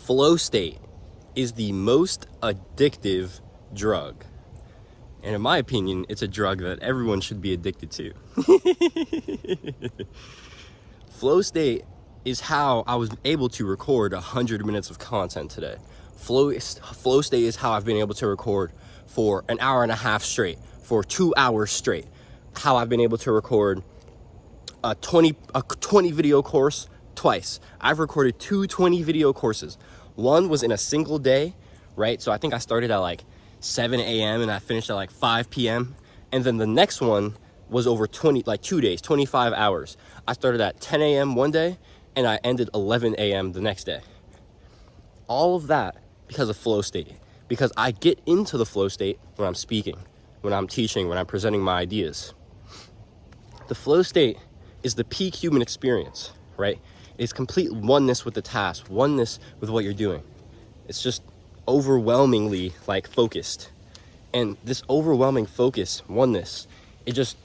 Flow state is the most addictive drug. And in my opinion, it's a drug that everyone should be addicted to. Flow state is how I was able to record 100 minutes of content today. Flow state is how I've been able to record for an hour and a half straight, for 2 hours straight. How I've been able to record a 20 video course twice. I've recorded 2 20 video courses. One was in a single day, right? So I think I started at like 7 a.m. and I finished at like 5 p.m. And then the next one was over 2 days, 25 hours. I started at 10 a.m. one day and I ended 11 a.m. the next day. All of that because of flow state. Because I get into the flow state when I'm speaking, when I'm teaching, when I'm presenting my ideas. The flow state is the peak human experience, right? It's complete oneness with the task, oneness with what you're doing. It's just overwhelmingly like focused. And this overwhelming focus, oneness, it just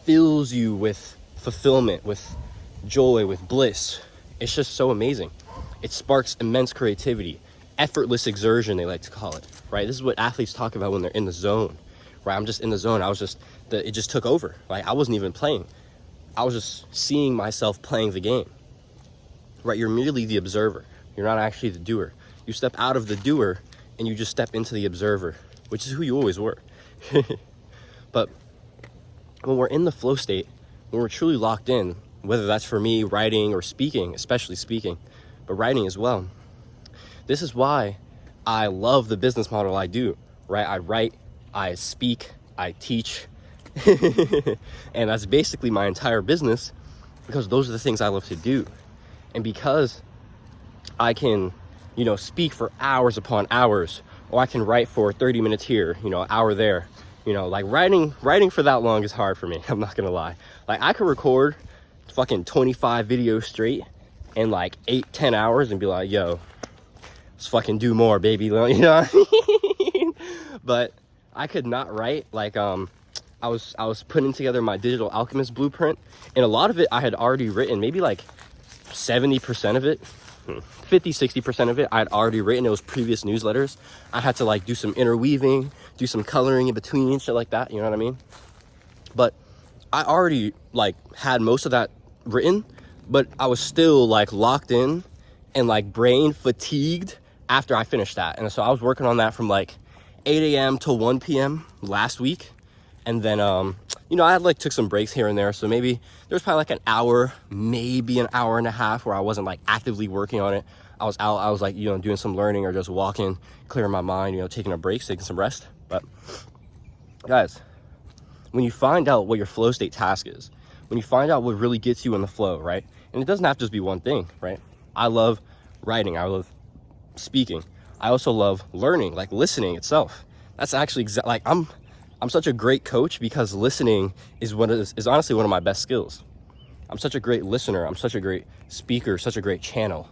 fills you with fulfillment, with joy, with bliss. It's just so amazing. It sparks immense creativity, effortless exertion, they like to call it, right? This is what athletes talk about when they're in the zone, right? I'm just in the zone. It just took over. Like I wasn't even playing. I was just seeing myself playing the game, right? You're merely the observer. You're not actually the doer. You step out of the doer and you just step into the observer, which is who you always were. But when we're in the flow state, when we're truly locked in, whether that's for me writing or speaking, especially speaking, but writing as well. This is why I love the business model I do, right? I write, I speak, I teach, and that's basically my entire business because those are the things I love to do. And because I can, speak for hours upon hours, or I can write for 30 minutes here, an hour there, like writing for that long is hard for me. I'm not gonna lie. Like I could record fucking 25 videos straight in like 8-10 hours and be like, yo, let's fucking do more, baby. You know what I mean? But I could not write. Like I was putting together my Digital Alchemist blueprint, and a lot of it I had already written. Maybe like 70% of it, 50-60% of it I had already written. It was previous newsletters. I had to like do some interweaving, do some coloring in between, shit like that, you know what I mean? But I already like had most of that written, but I was still like locked in and like brain fatigued after I finished that. And so I was working on that from like 8 a.m. to 1 p.m. last week. And then, I had like took some breaks here and there. So maybe there was probably like an hour, maybe an hour and a half where I wasn't like actively working on it. I was out, I was like, doing some learning or just walking, clearing my mind, taking a break, taking some rest. But guys, when you find out what your flow state task is, when you find out what really gets you in the flow, right? And it doesn't have to just be one thing, right? I love writing. I love speaking. I also love learning, like listening itself. That's actually I'm such a great coach because listening is honestly one of my best skills. I'm such a great listener. I'm such a great speaker, such a great channel.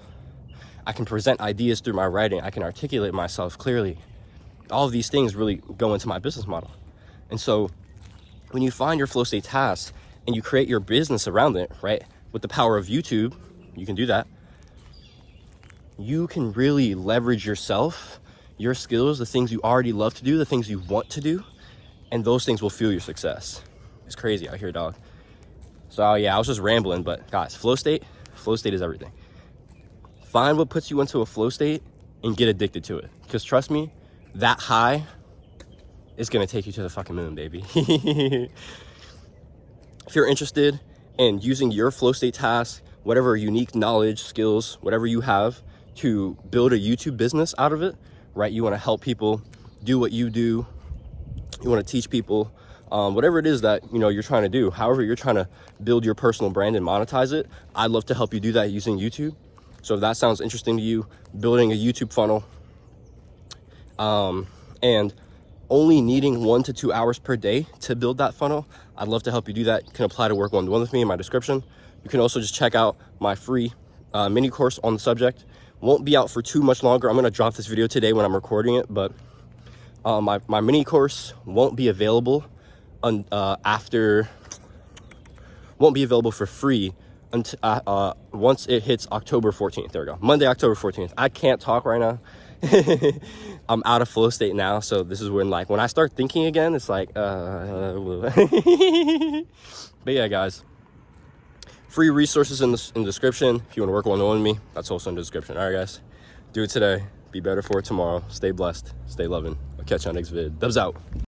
I can present ideas through my writing. I can articulate myself clearly. All of these things really go into my business model. And so when you find your flow state task and you create your business around it, right? With the power of YouTube, you can do that. You can really leverage yourself, your skills, the things you already love to do, the things you want to do, and those things will fuel your success. It's crazy out here, dog. So yeah, I was just rambling, but guys, flow state is everything. Find what puts you into a flow state and get addicted to it. Because trust me, that high is gonna take you to the fucking moon, baby. If you're interested in using your flow state task, whatever unique knowledge, skills, whatever you have to build a YouTube business out of it, right? You wanna help people do what you do. You want to teach people, whatever it is that, you're trying to do, however you're trying to build your personal brand and monetize it. I'd love to help you do that using YouTube. So if that sounds interesting to you, building a YouTube funnel, and only needing 1 to 2 hours per day to build that funnel, I'd love to help you do that. You can apply to work one-to-one with me in my description. You can also just check out my free mini course on the subject. Won't be out for too much longer. I'm going to drop this video today when I'm recording it, but my mini course won't be available won't be available for free once it hits October 14th. There we go. Monday, October 14th. I can't talk right now. I'm out of flow state now, so this is when like when I start thinking again, it's like but yeah, guys, free resources in the description. If you want to work one-on-one with me, that's also in the description. All right, guys, do it today, be better for it tomorrow. Stay blessed, stay loving. I'll catch you on next vid. Dubs out.